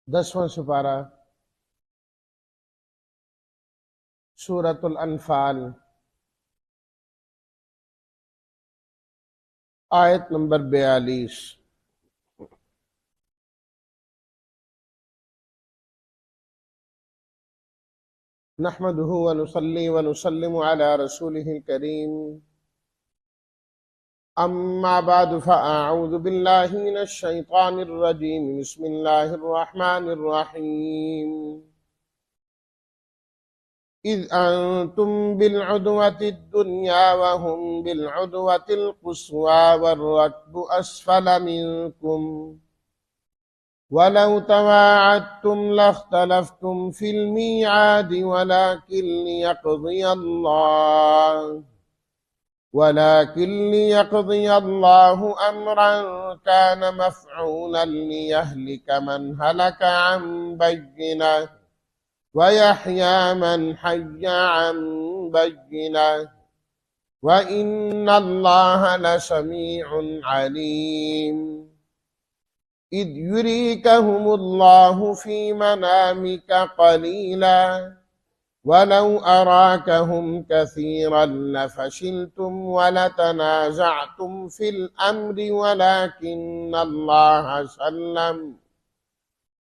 10واں سپارہ سورۃ الانفال، آیت نمبر 42۔ نحمده ونصلي ونسلم على رسوله الكريم، اما بعد فاعوذ بالله من الشيطان الرجيم، بسم الله الرحمن الرحيم۔ إذ أنتم بالعدوة الدنيا وهم بالعدوة القصوى والركب أسفل منكم ولو تواعدتم لاختلفتم في الميعاد ولكن ليقضي الله أمرا كان مفعولا ليهلك من هلك عن بينة ويحيى من حي عن بينة وإن الله لسميع عليم۔ إذ يريكهم الله في منامك قليلا ولو أراكهم كثيرا لفشلتم ولتنازعتم في الأمر ولكن الله سلم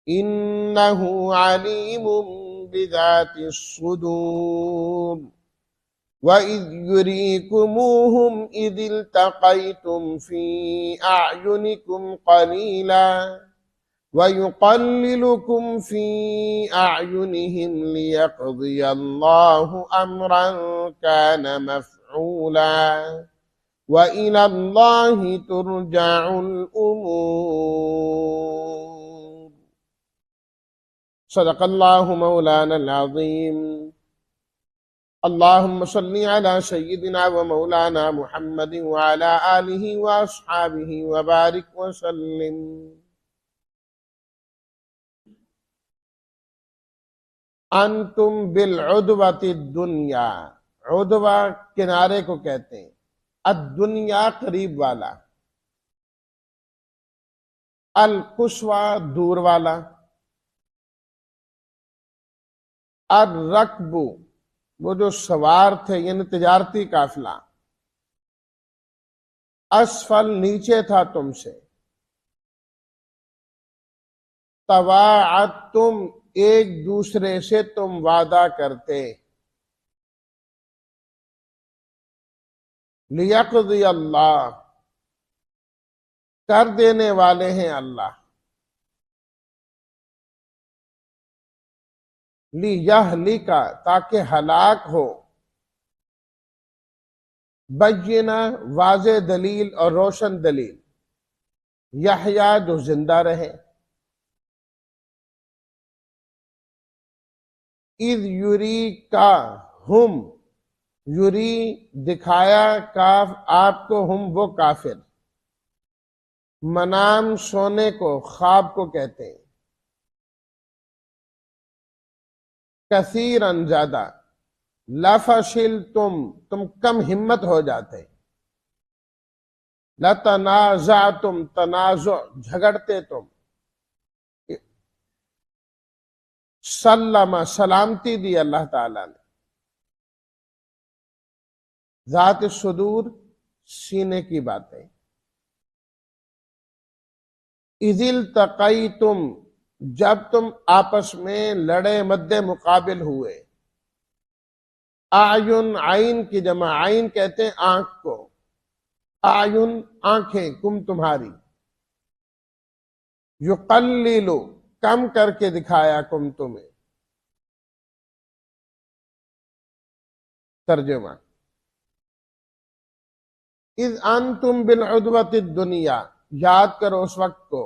إنه عليم بذات الصدور۔ وَإِذْ يُرِيكُمُوهُمْ إِذِ الْتَقَيْتُمْ فِي أَعْيُنِكُمْ قَلِيلًا وَيُقَلِّلُكُمْ فِي أَعْيُنِهِمْ لِيَقْضِيَ اللَّهُ أَمْرًا كَانَ مَفْعُولًا وَإِلَى اللَّهِ تُرْجَعُ الْأُمُورُ۔ صدق اللہ مولانا العظیم۔ اللہم صلی علی سیدنا و مولانا محمد وعلی آلہ واصحابہ وبارک وسلم۔ انتم بالعدوۃ الدنیا، عدوہ کنارے کو کہتے ہیں، الدنیا قریب والا، القصویٰ دور والا، الرکب وہ جو سوار تھے یعنی تجارتی قافلہ، اسفل نیچے تھا تم سے، تواعدتم ایک دوسرے سے تم وعدہ کرتے، لیقضی اللہ کر دینے والے ہیں اللہ، لیہلک تاکہ ہلاک ہو، بینہ واضح دلیل اور روشن دلیل، یحییٰ جو زندہ رہے، اذ یریکہم یری دکھایا کاف آپ کو، ہم وہ کافر، منام سونے کو، خواب کو کہتے ہیں، کثیراً زیادہ، لفشلتم تم کم ہمت ہو جاتے، لتنازعتم تنازع جھگڑتے تم، سلم سلامتی دی اللہ تعالیٰ نے، ذات الصدور سینے کی باتیں، اذ التقیتم جب تم آپس میں لڑے مد مقابل ہوئے، اعین عین کی جمع، عین کہتے ہیں آنکھ کو، اعین آنکھیں، کم تمہاری، یقلل کم کر کے دکھایا کم تمہیں، ترجمہ، اذ انتم بالعدوۃ الدنیا یاد کرو اس وقت کو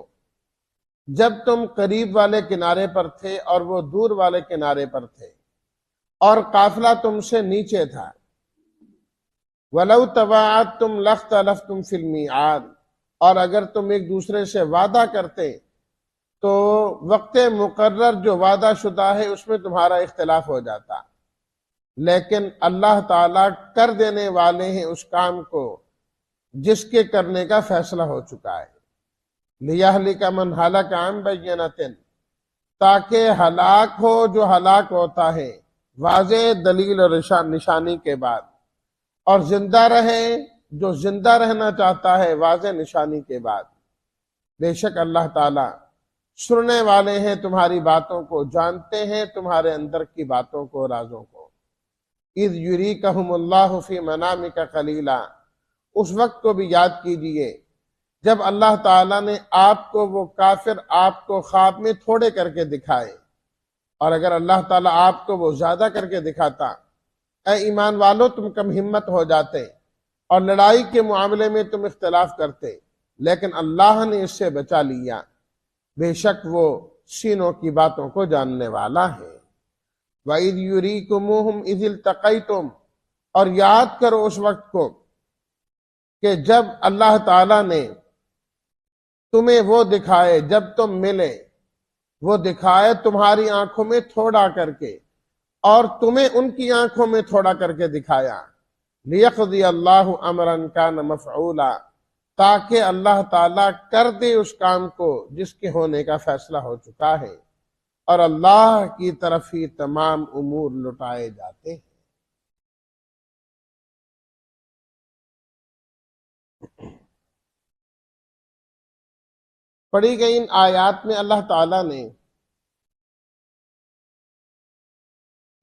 جب تم قریب والے کنارے پر تھے اور وہ دور والے کنارے پر تھے اور قافلہ تم سے نیچے تھا، وَلَوْ تَوَاعَدْتُمْ لَاخْتَلَفْتُمْ فِي الْمِيعَادِ اور اگر تم ایک دوسرے سے وعدہ کرتے تو وقت مقرر جو وعدہ شدہ ہے اس میں تمہارا اختلاف ہو جاتا، لیکن اللہ تعالیٰ کر دینے والے ہیں اس کام کو جس کے کرنے کا فیصلہ ہو چکا ہے، لِيَهْلِكَ مَنْ هَلَكَ عَنْ بَيِّنَةٍ تاکہ ہلاک ہو جو ہلاک ہوتا ہے واضح دلیل اور نشانی کے بعد، اور زندہ رہے جو زندہ رہنا چاہتا ہے واضح نشانی کے بعد۔ بے شک اللہ تعالی سننے والے ہیں تمہاری باتوں کو، جانتے ہیں تمہارے اندر کی باتوں کو، رازوں کو۔ اذ یریکہم اللہ فی منامک قلیلا، اس وقت کو بھی یاد کیجئے جب اللہ تعالیٰ نے آپ کو، وہ کافر آپ کو خواب میں تھوڑے کر کے دکھائے، اور اگر اللہ تعالیٰ آپ کو وہ زیادہ کر کے دکھاتا، اے ایمان والو تم کم ہمت ہو جاتے اور لڑائی کے معاملے میں تم اختلاف کرتے، لیکن اللہ نے اس سے بچا لیا، بے شک وہ سینوں کی باتوں کو جاننے والا ہے۔ وَإِذْ يُرِيكُمُوهُمْ إِذِ الْتَقَيْتُمْ، اور یاد کرو اس وقت کو کہ جب اللہ تعالیٰ نے تمہیں وہ دکھائے، جب تم ملے، وہ دکھائے تمہاری آنکھوں میں تھوڑا کر کے، اور تمہیں ان کی آنکھوں میں تھوڑا کر کے دکھایا، لِيَقْضِيَ اللَّهُ أَمْرًا كَانَ مَفْعُولًا، تاکہ اللہ تعالیٰ کر دے اس کام کو جس کے ہونے کا فیصلہ ہو چکا ہے، اور اللہ کی طرف ہی تمام امور لٹائے جاتے ہیں۔ پڑھی گئی ان آیات میں اللہ تعالیٰ نے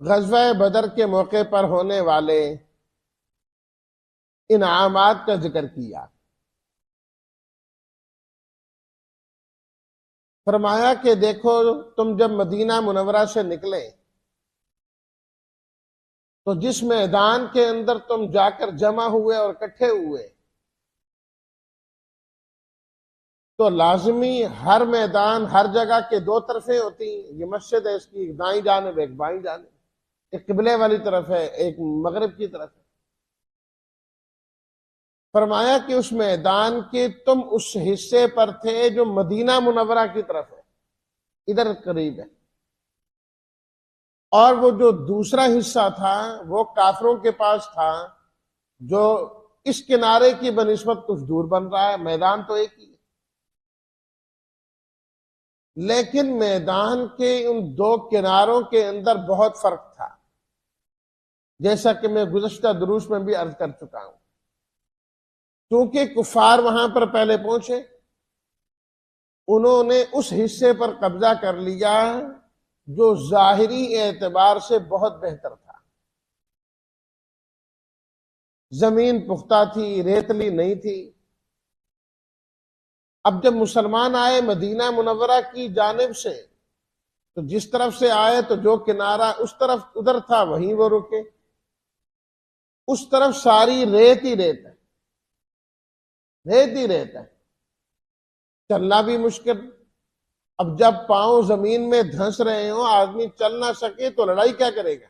غزوہ بدر کے موقع پر ہونے والے انعامات کا ذکر کیا۔ فرمایا کہ دیکھو تم جب مدینہ منورہ سے نکلے تو جس میدان کے اندر تم جا کر جمع ہوئے اور اکٹھے ہوئے، تو لازمی ہر میدان، ہر جگہ کے دو طرفیں ہوتی ہیں۔ یہ مسجد ہے، اس کی ایک دائیں جانب ایک بائیں جانب، ایک قبلے والی طرف ہے ایک مغرب کی طرف ہے۔ فرمایا کہ اس میدان کے تم اس حصے پر تھے جو مدینہ منورہ کی طرف ہے، ادھر قریب ہے، اور وہ جو دوسرا حصہ تھا وہ کافروں کے پاس تھا، جو اس کنارے کی بنسبت کچھ دور بن رہا ہے۔ میدان تو ایک ہی ہے، لیکن میدان کے ان دو کناروں کے اندر بہت فرق تھا، جیسا کہ میں گزشتہ دروس میں بھی عرض کر چکا ہوں۔ کیونکہ کفار وہاں پر پہلے پہنچے، انہوں نے اس حصے پر قبضہ کر لیا جو ظاہری اعتبار سے بہت بہتر تھا۔ زمین پختہ تھی، ریتلی نہیں تھی۔ اب جب مسلمان آئے مدینہ منورہ کی جانب سے، تو جس طرف سے آئے تو جو کنارہ اس طرف ادھر تھا وہیں وہ رکے، اس طرف ساری ریت ہی ریت ہے، ریت ہی ریت ہے، چلنا بھی مشکل۔ اب جب پاؤں زمین میں دھنس رہے ہوں، آدمی چل نہ سکے تو لڑائی کیا کرے گا،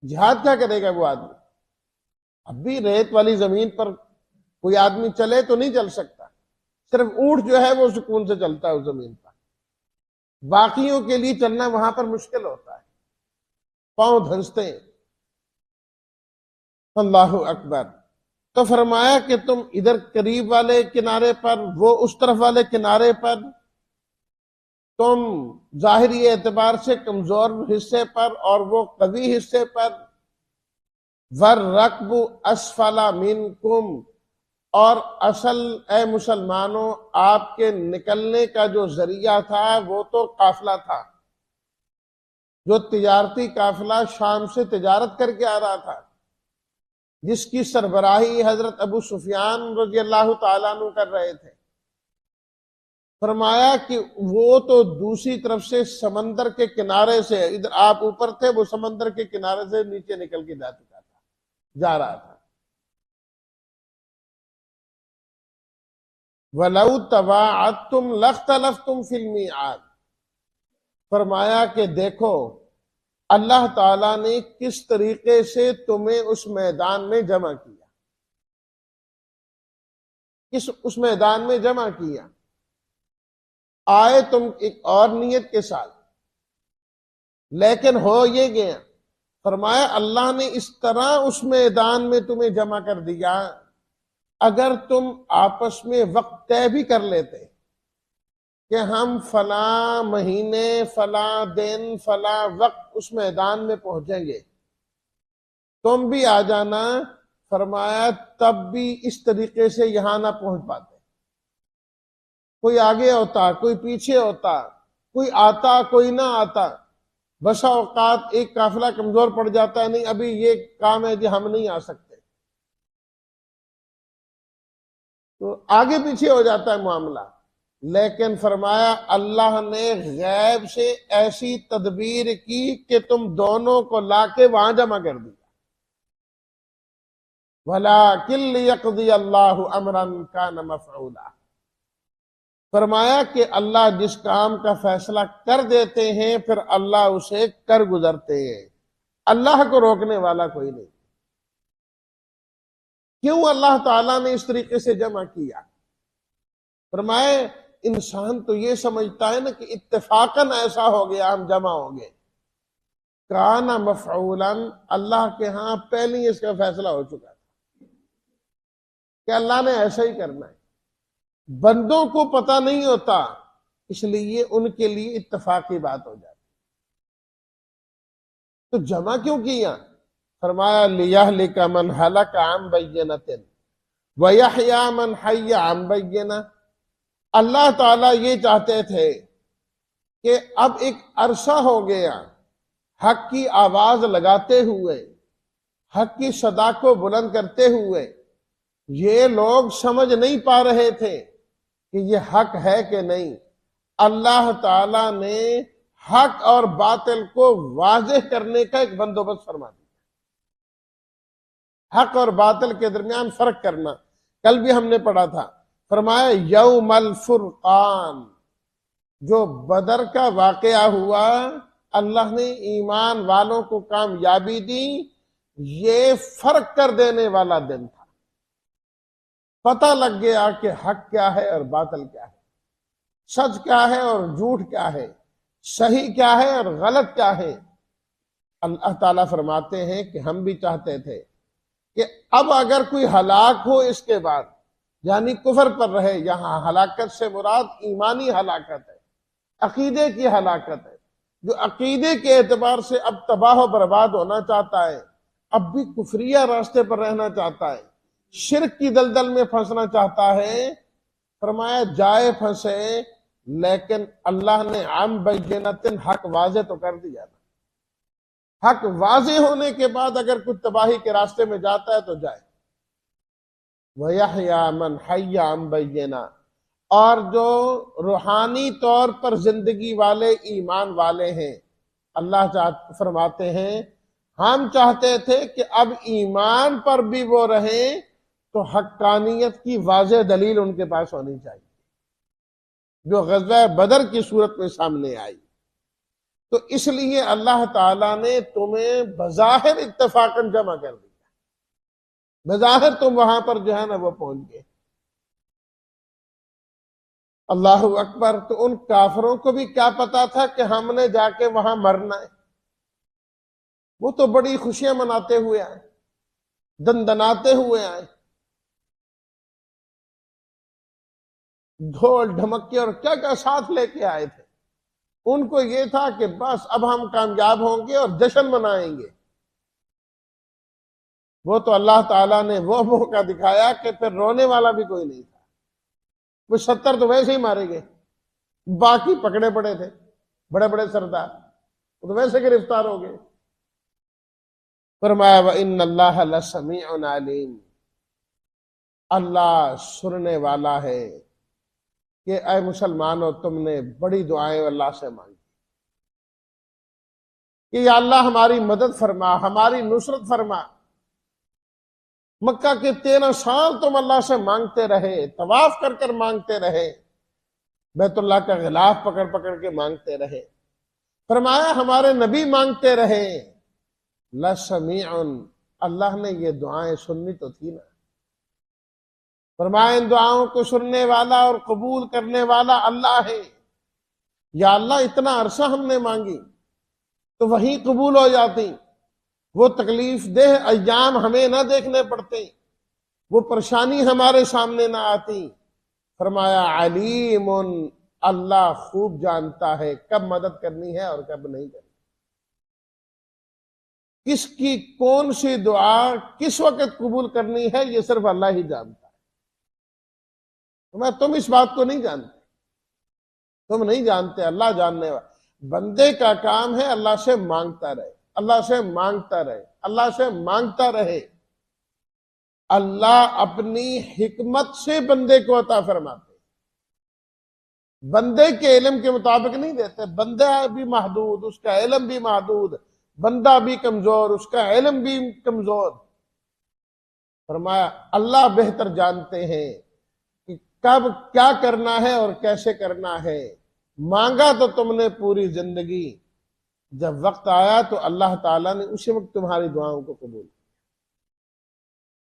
جہاد کیا کرے گا وہ آدمی؟ اب بھی ریت والی زمین پر کوئی آدمی چلے تو نہیں چل سکتا، صرف اونٹ جو ہے وہ سکون سے چلتا ہے اس زمین پر، باقیوں کے لیے چلنا وہاں پر مشکل ہوتا ہے، پاؤں دھنستے ہیں۔ اللہ اکبر۔ تو فرمایا کہ تم ادھر قریب والے کنارے پر، وہ اس طرف والے کنارے پر، تم ظاہری اعتبار سے کمزور حصے پر اور وہ قوی حصے پر، وَالرَّكْبُ أَسْفَلَ مِنْكُمْ، اور اصل اے مسلمانوں آپ کے نکلنے کا جو ذریعہ تھا وہ تو قافلہ تھا، جو تجارتی قافلہ شام سے تجارت کر کے آ رہا تھا، جس کی سربراہی حضرت ابو سفیان رضی اللہ تعالیٰ عنہ کر رہے تھے۔ فرمایا کہ وہ تو دوسری طرف سے سمندر کے کنارے سے، ادھر آپ اوپر تھے، وہ سمندر کے کنارے سے نیچے نکل کے جا چکا تھا، جا رہا تھا۔ وَلَوْ تَوَاعَدْتُمْ لَاخْتَلَفْتُمْ فِي الْمِيعَادِ، فرمایا کہ دیکھو اللہ تعالیٰ نے کس طریقے سے تمہیں اس میدان میں جمع کیا، اس میدان میں جمع کیا۔ آئے تم ایک اور نیت کے ساتھ، لیکن ہو یہ گیا۔ فرمایا اللہ نے اس طرح اس میدان میں تمہیں جمع کر دیا، اگر تم آپس میں وقت طے بھی کر لیتے کہ ہم فلاں مہینے، فلاں دن، فلاں وقت اس میدان میں پہنچیں گے، تم بھی آ جانا۔ فرمایا تب بھی اس طریقے سے یہاں نہ پہنچ پاتے، کوئی آگے ہوتا، کوئی پیچھے ہوتا، کوئی آتا، کوئی نہ آتا۔ بسا اوقات ایک قافلہ کمزور پڑ جاتا ہے، نہیں ابھی یہ کام ہے جی ہم نہیں آ سکتے، تو آگے پیچھے ہو جاتا ہے معاملہ۔ لیکن فرمایا اللہ نے غیب سے ایسی تدبیر کی کہ تم دونوں کو لا کے وہاں جمع کر دیا۔ وَلَٰكِن لِّيَقْضِيَ اللَّهُ أَمْرًا كَانَ مَفْعُولًا۔ فرمایا کہ اللہ جس کام کا فیصلہ کر دیتے ہیں پھر اللہ اسے کر گزرتے ہیں، اللہ کو روکنے والا کوئی نہیں۔ کیوں اللہ تعالیٰ نے اس طریقے سے جمع کیا؟ فرمائے انسان تو یہ سمجھتا ہے نا کہ اتفاقاً ایسا ہو گیا ہم جمع ہو گئے، کان مفعولاً اللہ کے ہاں پہلے اس کا فیصلہ ہو چکا تھا کہ اللہ نے ایسا ہی کرنا ہے۔ بندوں کو پتہ نہیں ہوتا، اس لیے ان کے لیے اتفاقی بات ہو جاتی۔ تو جمع کیوں کیا؟ فرمایا لِيَهْلِكَ مَنْ هَلَكَ عَنْ بَيِّنَةٍ وَيَحْيَىٰ مَنْ حَيَّ عَنْ بَيِّنَةٍ۔ اللہ تعالیٰ یہ چاہتے تھے کہ اب ایک عرصہ ہو گیا حق کی آواز لگاتے ہوئے، حق کی صدا کو بلند کرتے ہوئے، یہ لوگ سمجھ نہیں پا رہے تھے کہ یہ حق ہے کہ نہیں۔ اللہ تعالیٰ نے حق اور باطل کو واضح کرنے کا ایک بندوبست فرما دیا، حق اور باطل کے درمیان فرق کرنا۔ کل بھی ہم نے پڑھا تھا، فرمایا یوم الفرقان، جو بدر کا واقعہ ہوا، اللہ نے ایمان والوں کو کامیابی دی، یہ فرق کر دینے والا دن تھا۔ پتہ لگ گیا کہ حق کیا ہے اور باطل کیا ہے، سچ کیا ہے اور جھوٹ کیا ہے، صحیح کیا ہے اور غلط کیا ہے۔ اللہ تعالیٰ فرماتے ہیں کہ ہم بھی چاہتے تھے کہ اب اگر کوئی ہلاک ہو اس کے بعد، یعنی کفر پر رہے، یہاں ہلاکت سے مراد ایمانی ہلاکت ہے، عقیدے کی ہلاکت ہے۔ جو عقیدے کے اعتبار سے اب تباہ و برباد ہونا چاہتا ہے، اب بھی کفریہ راستے پر رہنا چاہتا ہے، شرک کی دلدل میں پھنسنا چاہتا ہے، فرمایا جائے پھنسے، لیکن اللہ نے عن بینۃ حق واضح تو کر دیا نا۔ حق واضح ہونے کے بعد اگر کچھ تباہی کے راستے میں جاتا ہے تو جائے۔ وَيَحْيَىٰ مَنْ حَيَّ عَنْ بَيِّنَةٍ، اور جو روحانی طور پر زندگی والے، ایمان والے ہیں، اللہ فرماتے ہیں ہم چاہتے تھے کہ اب ایمان پر بھی وہ رہیں تو حقانیت کی واضح دلیل ان کے پاس ہونی چاہیے، جو غزوہ بدر کی صورت میں سامنے آئی۔ تو اس لیے اللہ تعالیٰ نے تمہیں بظاہر اتفاقاً جمع کر دیا، بظاہر تم وہاں پر جو ہے نا وہ پہنچ گئے۔ اللہ اکبر۔ تو ان کافروں کو بھی کیا پتا تھا کہ ہم نے جا کے وہاں مرنا ہے؟ وہ تو بڑی خوشیاں مناتے ہوئے آئے، دندناتے ہوئے آئے، ڈھول ڈھمکے اور کیا کیا ساتھ لے کے آئے تھے۔ ان کو یہ تھا کہ بس اب ہم کامیاب ہوں گے اور جشن منائیں گے۔ وہ تو اللہ تعالیٰ نے وہ موقع دکھایا کہ پھر رونے والا بھی کوئی نہیں تھا۔ وہ 70 تو ویسے ہی مارے گئے، باقی پکڑے پڑے تھے بڑے بڑے سردار، وہ تو ویسے گرفتار ہو گئے۔ فرمایا وَإِنَّ اللَّهَ لَسَمِيعٌ عَلِيمٌ، اللہ سننے والا ہے کہ اے مسلمانوں تم نے بڑی دعائیں اللہ سے مانگی کہ یا اللہ ہماری مدد فرما، ہماری نصرت فرما۔ مکہ کے 13 سال تم اللہ سے مانگتے رہے، طواف کر کر مانگتے رہے، بیت اللہ کا غلاف پکڑ پکڑ کے مانگتے رہے۔ فرمایا ہمارے نبی مانگتے رہے، لَسَمِيعٌ، اللہ نے یہ دعائیں سننی تو تھی نا۔ فرمایا ان دعاؤں کو سننے والا اور قبول کرنے والا اللہ ہے۔ یا اللہ اتنا عرصہ ہم نے مانگی تو وہی قبول ہو جاتی، وہ تکلیف دہ ایام ہمیں نہ دیکھنے پڑتے، وہ پریشانی ہمارے سامنے نہ آتی۔ فرمایا علیم، اللہ خوب جانتا ہے کب مدد کرنی ہے اور کب نہیں کرنی، کس کی کون سی دعا کس وقت قبول کرنی ہے، یہ صرف اللہ ہی جانتا ہے۔ تم اس بات کو نہیں جانتے، تم نہیں جانتے، اللہ جاننے والا۔ بندے کا کام ہے اللہ سے مانگتا رہے، اللہ سے مانگتا رہے، اللہ سے مانگتا رہے۔ اللہ اپنی حکمت سے بندے کو عطا فرماتے، بندے کے علم کے مطابق نہیں دیتے۔ بندہ بھی محدود، اس کا علم بھی محدود، بندہ بھی کمزور، اس کا علم بھی کمزور۔ فرمایا اللہ بہتر جانتے ہیں کہ کب کیا کرنا ہے اور کیسے کرنا ہے۔ مانگا تو تم نے پوری زندگی، جب وقت آیا تو اللہ تعالیٰ نے اسی وقت تمہاری دعاؤں کو قبول کیا۔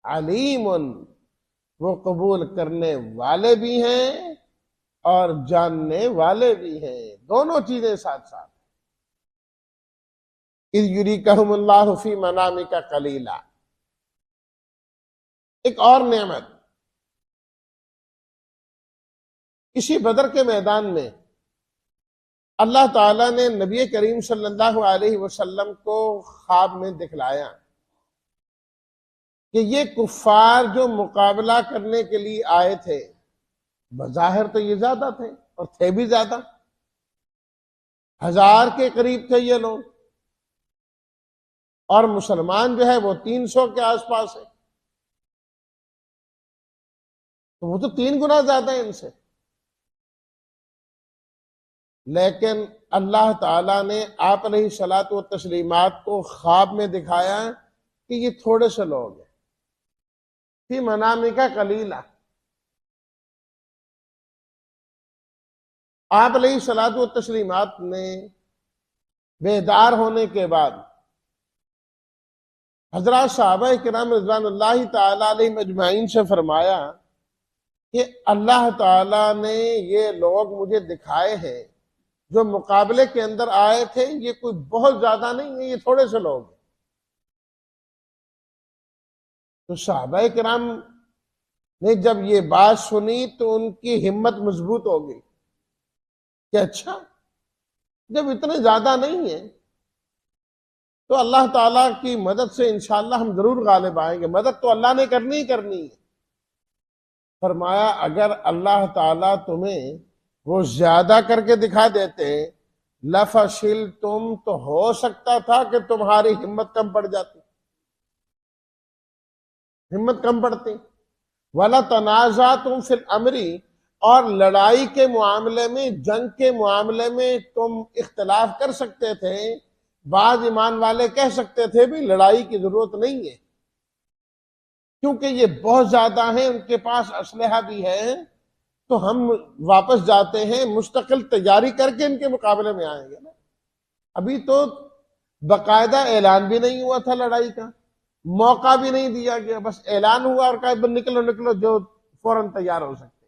علیم، وہ قبول کرنے والے بھی ہیں اور جاننے والے بھی ہیں، دونوں چیزیں ساتھ ساتھ۔ اذ یریکہم اللہ فی منامک قلیلا، ایک اور نعمت اسی بدر کے میدان میں اللہ تعالیٰ نے نبی کریم صلی اللہ علیہ وسلم کو خواب میں دکھلایا کہ یہ کفار جو مقابلہ کرنے کے لیے آئے تھے، بظاہر تو یہ زیادہ تھے اور تھے بھی زیادہ، 1000 کے قریب تھے یہ لوگ، اور مسلمان جو ہے وہ 300 کے آس پاس ہے، تو وہ تو 3 گنا زیادہ ہے ان سے۔ لیکن اللہ تعالیٰ نے آپ علیہ الصلاۃ والتسلیمات کو خواب میں دکھایا کہ یہ تھوڑے سے لوگ ہیں، فی منامک قلیلا۔ آپ علیہ الصلاۃ والتسلیمات نے بیدار ہونے کے بعد حضرات صحابہ کرام رضوان اللہ تعالی علیہم اجمعین سے فرمایا کہ اللہ تعالیٰ نے یہ لوگ مجھے دکھائے ہیں جو مقابلے کے اندر آئے تھے، یہ کوئی بہت زیادہ نہیں ہے، یہ تھوڑے سے لوگ ہیں۔ تو صحابہ کرام نے جب یہ بات سنی تو ان کی ہمت مضبوط ہو گئی کہ اچھا، جب اتنے زیادہ نہیں ہیں تو اللہ تعالیٰ کی مدد سے انشاءاللہ ہم ضرور غالب آئیں گے، مدد تو اللہ نے کرنی ہی کرنی ہے۔ فرمایا اگر اللہ تعالیٰ تمہیں وہ زیادہ کر کے دکھا دیتے لَفَشِلْتُمْ، تو ہو سکتا تھا کہ تمہاری ہمت کم پڑ جاتی، ہمت کم پڑتی۔ وَلَتَنَازَعْتُمْ فِي الْأَمْرِ، اور لڑائی کے معاملے میں، جنگ کے معاملے میں تم اختلاف کر سکتے تھے۔ بعض ایمان والے کہہ سکتے تھے بھی لڑائی کی ضرورت نہیں ہے کیونکہ یہ بہت زیادہ ہیں، ان کے پاس اسلحہ بھی ہے، تو ہم واپس جاتے ہیں، مستقل تیاری کر کے ان کے مقابلے میں آئیں گے نا۔ ابھی تو باقاعدہ اعلان بھی نہیں ہوا تھا لڑائی کا، موقع بھی نہیں دیا گیا، بس اعلان ہوا اور کہا نکلو نکلو، جو فوراً تیار ہو سکتے۔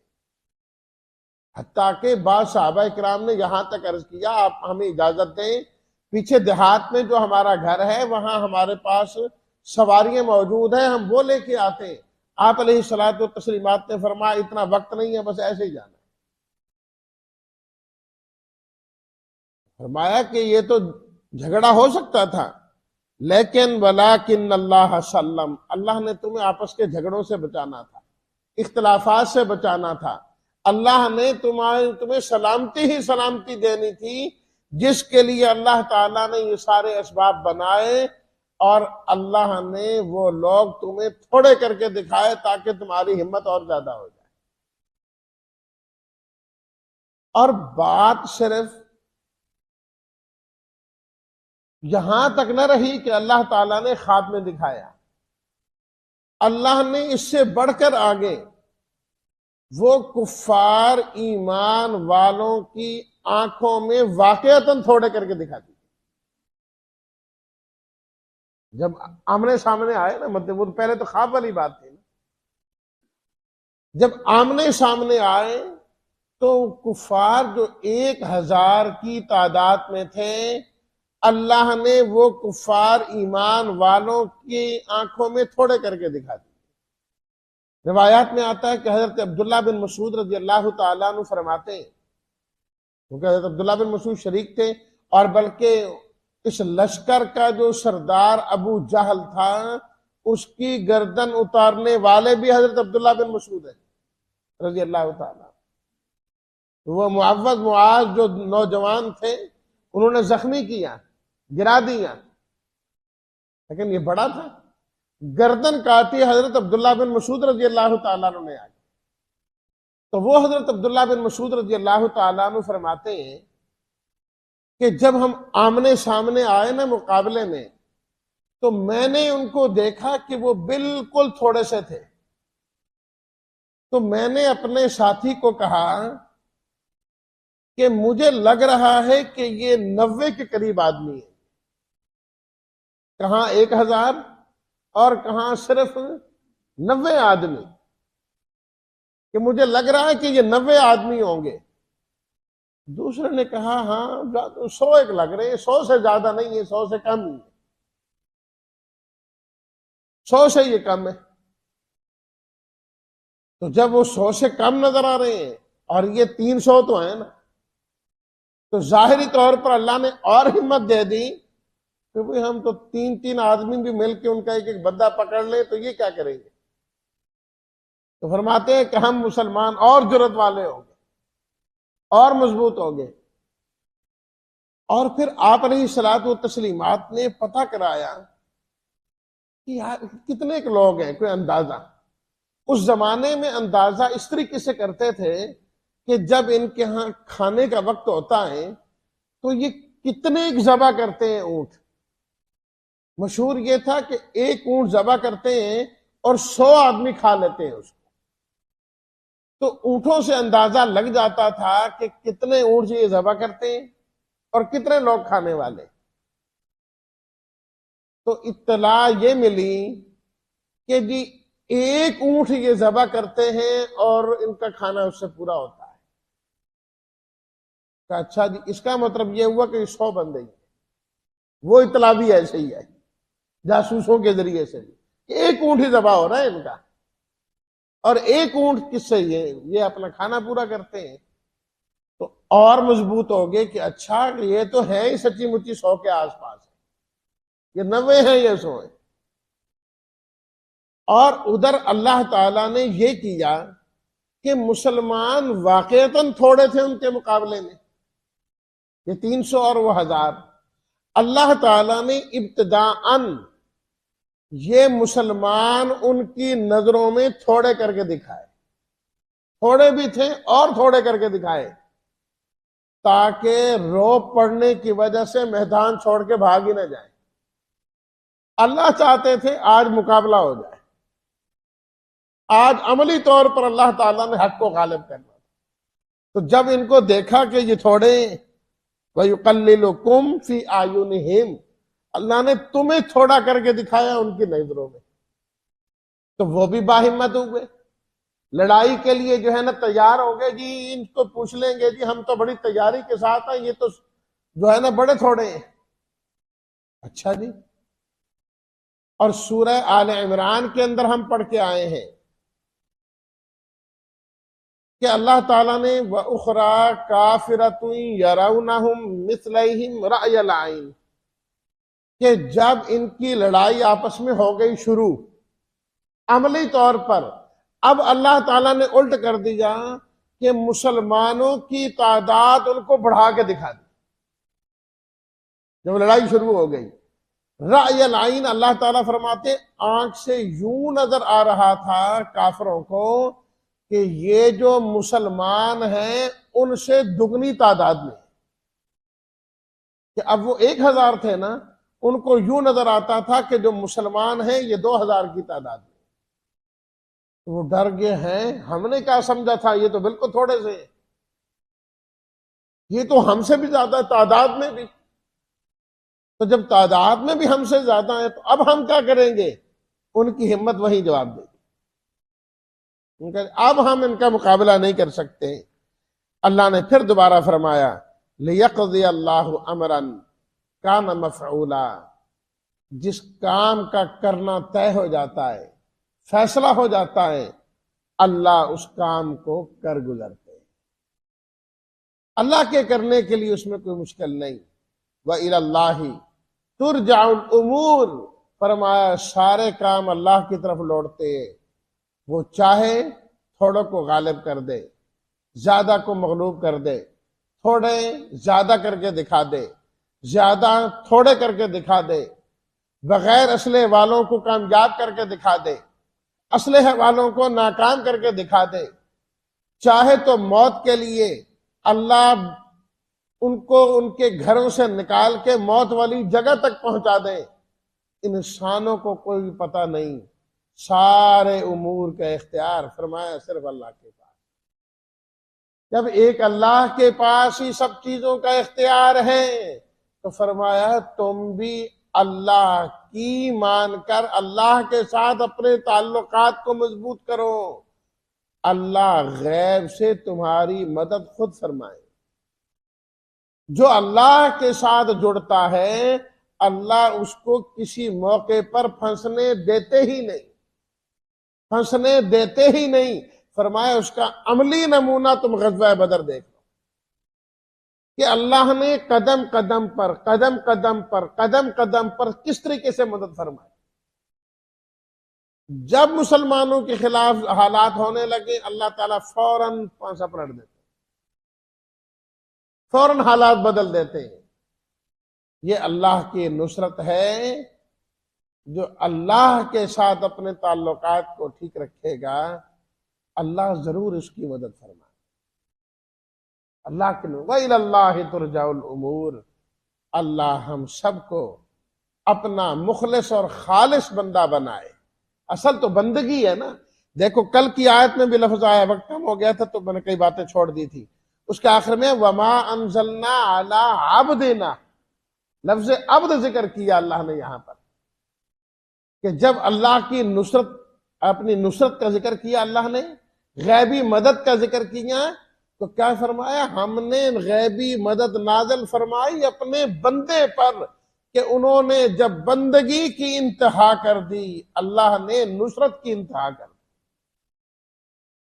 حتیٰ کہ بعض صحابہ کرام نے یہاں تک عرض کیا آپ ہمیں اجازت دیں، پیچھے دیہات میں جو ہمارا گھر ہے وہاں ہمارے پاس سواریاں موجود ہیں، ہم وہ لے کے آتے ہیں۔ آپ علیہ الصلاۃ والتسلیمات نے فرمایا اتنا وقت نہیں ہے، بس ایسے ہی جانا ہے۔ فرمایا کہ یہ تو جھگڑا ہو سکتا تھا، لیکن ولیکن اللہ سلم، اللہ نے تمہیں آپس کے جھگڑوں سے بچانا تھا، اختلافات سے بچانا تھا۔ اللہ نے تمہیں سلامتی ہی سلامتی دینی تھی، جس کے لیے اللہ تعالیٰ نے یہ سارے اسباب بنائے، اور اللہ نے وہ لوگ تمہیں تھوڑے کر کے دکھائے تاکہ تمہاری ہمت اور زیادہ ہو جائے۔ اور بات صرف یہاں تک نہ رہی کہ اللہ تعالیٰ نے خواب میں دکھایا، اللہ نے اس سے بڑھ کر آگے وہ کفار ایمان والوں کی آنکھوں میں واقعتاً تھوڑے کر کے دکھا دی۔ جب آمنے سامنے آئے نا، مطلب وہ پہلے تو خواب والی بات تھی نا، جب آمنے سامنے آئے تو کفار جو 1000 کی تعداد میں تھے، اللہ نے وہ کفار ایمان والوں کی آنکھوں میں تھوڑے کر کے دکھا دی۔ روایات میں آتا ہے کہ حضرت عبداللہ بن مسعود رضی اللہ تعالیٰ عنہ فرماتے ہیں کیونکہ حضرت عبداللہ بن مسعود شریک تھے، اور بلکہ اس لشکر کا جو سردار ابو جہل تھا اس کی گردن اتارنے والے بھی حضرت عبداللہ بن مسعود ہیں رضی اللہ تعالیٰ۔ وہ معوذ معاذ جو نوجوان تھے انہوں نے زخمی کیا، گرا دیا، لیکن یہ بڑا تھا، گردن کاٹی حضرت عبداللہ بن مسعود رضی اللہ تعالیٰ عنہ نے آگے۔ تو وہ حضرت عبداللہ بن مسعود رضی اللہ تعالیٰ عنہ فرماتے ہیں کہ جب ہم آمنے سامنے آئے نا مقابلے میں، تو میں نے ان کو دیکھا کہ وہ بالکل تھوڑے سے تھے، تو میں نے اپنے ساتھی کو کہا کہ مجھے لگ رہا ہے کہ یہ 90 کے قریب آدمی ہے، کہاں 1000 اور کہاں صرف 90 آدمی، کہ مجھے لگ رہا ہے کہ یہ 90 آدمی ہوں گے۔ دوسرے نے کہا ہاں 100 ایک لگ رہے ہیں، 100 سے زیادہ نہیں ہے، 100 سے کم ہی ہے، 100 سے یہ کم ہے۔ تو جب وہ 100 سے کم نظر آ رہے ہیں اور یہ 300 تو ہیں نا، تو ظاہری طور پر اللہ نے اور ہمت دے دی کہ بھئی ہم تو 3 آدمی بھی مل کے ان کا ایک ایک بندہ پکڑ لے تو یہ کیا کریں گے؟ تو فرماتے ہیں کہ ہم مسلمان اور جرأت والے ہوں گے اور مضبوط ہوں گے۔ اور پھر آپ علیہ الصلوۃ والتسلیمات نے پتہ کرایا کہ یار کتنے کے لوگ ہیں، کوئی اندازہ۔ اس زمانے میں اندازہ اس طریقے سے کرتے تھے کہ جب ان کے ہاں کھانے کا وقت ہوتا ہے تو یہ کتنے ذبح کرتے ہیں اونٹ۔ مشہور یہ تھا کہ ایک اونٹ ذبح کرتے ہیں اور 100 آدمی کھا لیتے ہیں اس کو۔ تو اونٹوں سے اندازہ لگ جاتا تھا کہ کتنے اونٹ یہ ذبح کرتے ہیں اور کتنے لوگ کھانے والے۔ تو اطلاع یہ ملی کہ جی ایک اونٹ یہ ذبح کرتے ہیں اور ان کا کھانا اس سے پورا ہوتا ہے۔ کہ اچھا جی، اس کا مطلب یہ ہوا کہ 100 بندے ہی ہیں۔ وہ اطلاع بھی ایسے ہی ہے جاسوسوں کے ذریعے سے بھی کہ ایک اونٹ ہی ذبح ہو رہا ہے ان کا، اور ایک اونٹ کس سے یہ اپنا کھانا پورا کرتے ہیں۔ تو اور مضبوط ہو گئے کہ اچھا یہ تو ہے ہی سچی مچی 100 کے آس پاس ہے، یہ 90 ہیں یہ 100 ہیں۔ اور ادھر اللہ تعالیٰ نے یہ کیا کہ مسلمان واقعتاً تھوڑے تھے ان کے مقابلے میں، یہ 300 اور وہ 1000۔ اللہ تعالیٰ نے ابتداءً یہ مسلمان ان کی نظروں میں تھوڑے کر کے دکھائے، تھوڑے بھی تھے اور تھوڑے کر کے دکھائے، تاکہ روب پڑنے کی وجہ سے میدان چھوڑ کے بھاگ ہی نہ جائیں۔ اللہ چاہتے تھے آج مقابلہ ہو جائے، آج عملی طور پر اللہ تعالیٰ نے حق کو غالب کرنا۔ تو جب ان کو دیکھا کہ یہ تھوڑے، وَيُقَلِّلُكُمْ فِي أَعْيُنِهِمْ، اللہ نے تمہیں تھوڑا کر کے دکھایا ان کی نظروں میں، تو وہ بھی باہمت ہوئے، لڑائی کے لیے جو ہے نا تیار ہو گئے۔ جی ان کو پوچھ لیں گے جی ہم تو بڑی تیاری کے ساتھ ہیں، یہ تو جو ہے نا بڑے تھوڑے ہیں۔ اچھا جی، اور سورہ آل عمران کے اندر ہم پڑھ کے آئے ہیں کہ اللہ تعالیٰ نے وَأُخْرَى كَافِرَةٌ يَرَوْنَهُمْ مِثْلَيْهِمْ رَأْيَ الْعَيْنِ، کہ جب ان کی لڑائی آپس میں ہو گئی شروع عملی طور پر، اب اللہ تعالیٰ نے الٹ کر دیا کہ مسلمانوں کی تعداد ان کو بڑھا کے دکھا دی جب لڑائی شروع ہو گئی۔ رأی العین، اللہ تعالیٰ فرماتے آنکھ سے یوں نظر آ رہا تھا کافروں کو کہ یہ جو مسلمان ہیں ان سے دگنی تعداد میں، کہ اب وہ 1000 تھے نا، ان کو یوں نظر آتا تھا کہ جو مسلمان ہیں یہ 2000 کی تعداد میں۔ وہ ڈر گئے ہیں، ہم نے کیا سمجھا تھا یہ تو بالکل تھوڑے سے، یہ تو ہم سے بھی زیادہ ہے تعداد میں بھی۔ تو جب تعداد میں بھی ہم سے زیادہ ہیں تو اب ہم کیا کریں گے؟ ان کی ہمت وہی جواب دے گی، اب ہم ان کا مقابلہ نہیں کر سکتے۔ اللہ نے پھر دوبارہ فرمایا لِيَقْضِيَ اللَّهُ أَمْرًا كَانَ مَفْعُولًا، جس کام کا کرنا طے ہو جاتا ہے، فیصلہ ہو جاتا ہے، اللہ اس کام کو کر گزرتے۔ اللہ کے کرنے کے لیے اس میں کوئی مشکل نہیں۔ وَإِلَى اللَّهِ تُرْجَعُ الْأُمُورُ، فرمایا سارے کام اللہ کی طرف لوٹتے ہیں، وہ چاہے تھوڑوں کو غالب کر دے، زیادہ کو مغلوب کر دے، تھوڑے زیادہ کر کے دکھا دے، زیادہ تھوڑے کر کے دکھا دے، بغیر اسلحے والوں کو کامیاب کر کے دکھا دے، اسلحے والوں کو ناکام کر کے دکھا دے۔ چاہے تو موت کے لیے اللہ ان کو ان کے گھروں سے نکال کے موت والی جگہ تک پہنچا دے، انسانوں کو کوئی پتہ نہیں، سارے امور کا اختیار فرمایا صرف اللہ کے پاس۔ جب ایک اللہ کے پاس ہی سب چیزوں کا اختیار ہے تو فرمایا تم بھی اللہ کی مان کر اللہ کے ساتھ اپنے تعلقات کو مضبوط کرو، اللہ غیب سے تمہاری مدد خود فرمائے۔ جو اللہ کے ساتھ جڑتا ہے اللہ اس کو کسی موقع پر پھنسنے دیتے ہی نہیں، پھنسنے دیتے ہی نہیں۔ فرمایا اس کا عملی نمونہ تم غزوہ بدر دیکھ لو کہ اللہ نے قدم قدم پر قدم قدم پر قدم قدم پر کس طریقے سے مدد فرمائی۔ جب مسلمانوں کے خلاف حالات ہونے لگے اللہ تعالیٰ فوراً پانسا پلٹ دیتے، فوراً حالات بدل دیتے ہیں۔ یہ اللہ کی نصرت ہے، جو اللہ کے ساتھ اپنے تعلقات کو ٹھیک رکھے گا اللہ ضرور اس کی مدد فرمائے۔ اللہ کے وَإِلَى اللَّهِ تُرْجَعُ الْأُمُورُ، اللہ ہم سب کو اپنا مخلص اور خالص بندہ بنائے۔ اصل تو بندگی ہے نا۔ دیکھو کل کی آیت میں بھی لفظ آیا، وقت کم ہو گیا تھا تو میں نے کئی باتیں چھوڑ دی تھی۔ اس کے آخر میں وَمَا أَنزَلْنَا عَلَىٰ عَبْدِنَا، لفظ عبد ذکر کیا اللہ نے یہاں پر، کہ جب اللہ کی نصرت، اپنی نصرت کا ذکر کیا اللہ نے، غیبی مدد کا ذکر کیا، تو کیا فرمایا؟ ہم نے غیبی مدد نازل فرمائی اپنے بندے پر کہ انہوں نے جب بندگی کی انتہا کر دی اللہ نے نصرت کی انتہا کر دی،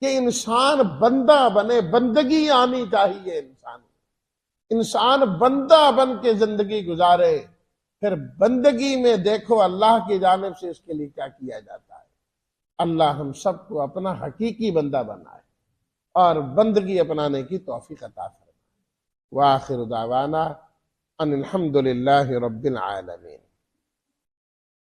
کہ انسان بندہ بنے، بندگی آنی چاہیے، انسان بندہ بن کے زندگی گزارے، پھر بندگی میں دیکھو اللہ کی جانب سے اس کے لیے کیا کیا جاتا ہے۔ اللہ ہم سب کو اپنا حقیقی بندہ بنائے اور بندگی اپنانے کی توفیق عطا فرمائے۔ وآخر دعوانا ان الحمد للہ رب العالمین۔